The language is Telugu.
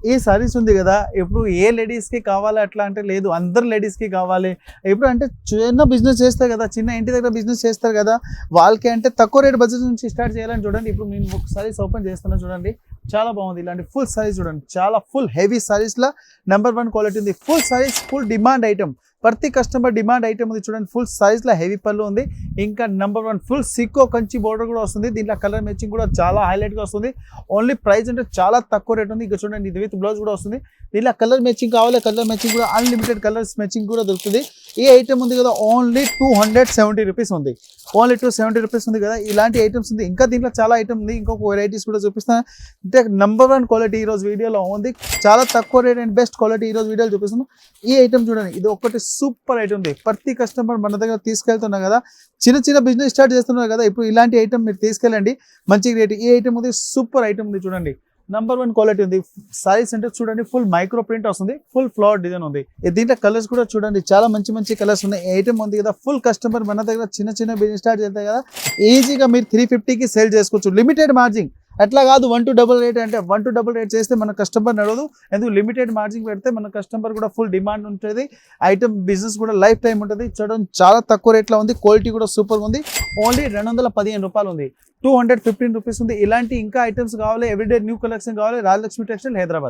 ఈ సారీస్ ఉంది కదా ఇప్పుడు ఏ లేడీస్కి కావాలి అట్లా అంటే లేదు, అందరు లేడీస్కి కావాలి. ఇప్పుడు అంటే చిన్న బిజినెస్ చేస్తారు కదా, చిన్న ఇంటి దగ్గర బిజినెస్ చేస్తారు కదా, వాళ్ళకి అంటే తక్కువ రేట్ బడ్జెట్ నుంచి స్టార్ట్ చేయాలని చూడండి. ఇప్పుడు నేను ఒక సారీస్ ఓపెన్ చేస్తున్నా చూడండి, చాలా బాగుంది. ఇలాంటి ఫుల్ సారీస్ చూడండి, చాలా ఫుల్ హెవీ సారీస్లో నెంబర్ 1 క్వాలిటీ ఉంది. Full saris full demand item, ప్రతి కస్టమర్ డిమాండ్ ఐటమ్ ఉంది చూడండి. ఫుల్ సైజ్లో హెవీ పళ్ళు ఉంది. ఇంకా నెంబర్ 1 ఫుల్ సిక్కో కంచి బోర్డర్ కూడా వస్తుంది. దీంట్లో కలర్ మ్యాచింగ్ కూడా చాలా హైలైట్గా వస్తుంది. ఓన్లీ ప్రైస్ అంటే చాలా తక్కువ రేట్ ఉంది. ఇక చూడండి, ఇది విత్ బ్లౌజ్ కూడా వస్తుంది. దీంట్లో కలర్ మ్యాచింగ్ కావాలి, కలర్ మ్యాచింగ్ కూడా అన్లిమిటెడ్ కలర్స్ మ్యాచింగ్ కూడా దొరుకుతుంది. ఈ ఐటమ్ ఉంది కదా ఓన్లీ 270 రూపీస్ ఉంది. ఓన్లీ 270 రూపీస్ ఉంది కదా. ఇలాంటి ఐటమ్స్ ఉంది. ఇంకా దీంట్లో చాలా ఐటమ్ ఉంది, ఇంకొక వెరైటీస్ కూడా చూపిస్తాను. అంటే నెంబర్ 1 క్వాలిటీ ఈరోజు వీడియోలో ఉంది. చాలా తక్కువ రేట్ అండ్ బెస్ట్ క్వాలిటీ ఈరోజు వీడియోలో చూపిస్తున్నాను. ఈ ఐటమ్ చూడండి, ఇది ఒకటి సూపర్ ఐటమ్ ఉంది. ప్రతి కస్టమర్ మన దగ్గర తీసుకెళ్తున్నారు కదా, చిన్న చిన్న బిజినెస్ స్టార్ట్ చేస్తున్నారు కదా, ఇప్పుడు ఇలాంటి ఐటమ్ మీరు తీసుకెళ్ళండి, మంచి రేట్. ఈ ఐటమ్ ఉంది, సూపర్ ఐటమ్ ఉంది చూడండి. నెంబర్ 1 క్వాలిటీ ఉంది. సారీస్ అంటే చూడండి ఫుల్ మైక్రో ప్రింట్ వస్తుంది, ఫుల్ ఫ్లవర్ డిజైన్ ఉంది. దీంట్లో కలర్స్ కూడా చూడండి, చాలా మంచి మంచి కలర్స్ ఉన్నాయి. ఈ ఐటమ్ ఉంది కదా, ఫుల్ కస్టమర్ మన దగ్గర చిన్న చిన్న బిజినెస్ స్టార్ట్ చేస్తారు కదా, ఈజీగా మీరు 350కి సేల్ చేసుకోవచ్చు. లిమిటెడ్ మార్జిన్, అట్లా కాదు 1 to 8 అంటే 1 to 8 చేస్తే మన కస్టమర్ నడవదు. ఎందుకు లిమిటెడ్ మార్జిన్ పెడితే మన కస్టమర్ కూడా ఫుల్ డిమాండ్ ఉంటుంది. ఐటమ్ బిజినెస్ కూడా లైఫ్ టైం ఉంటుంది. చూడండి, చాలా తక్కువ రేట్లో ఉంది. క్వాలిటీ కూడా సూపర్ ఉంది. ఓన్లీ 215 రూపాయలు ఉంది. 215 రూపీస్ ఉంది. ఇలాంటి ఇంకా ఐటమ్స్ కావాలి, ఎవ్రీడే న్యూ కలెక్షన్ కావాలి, రాజలక్ష్మి టెక్స్టైల్ హైదరాబాద్.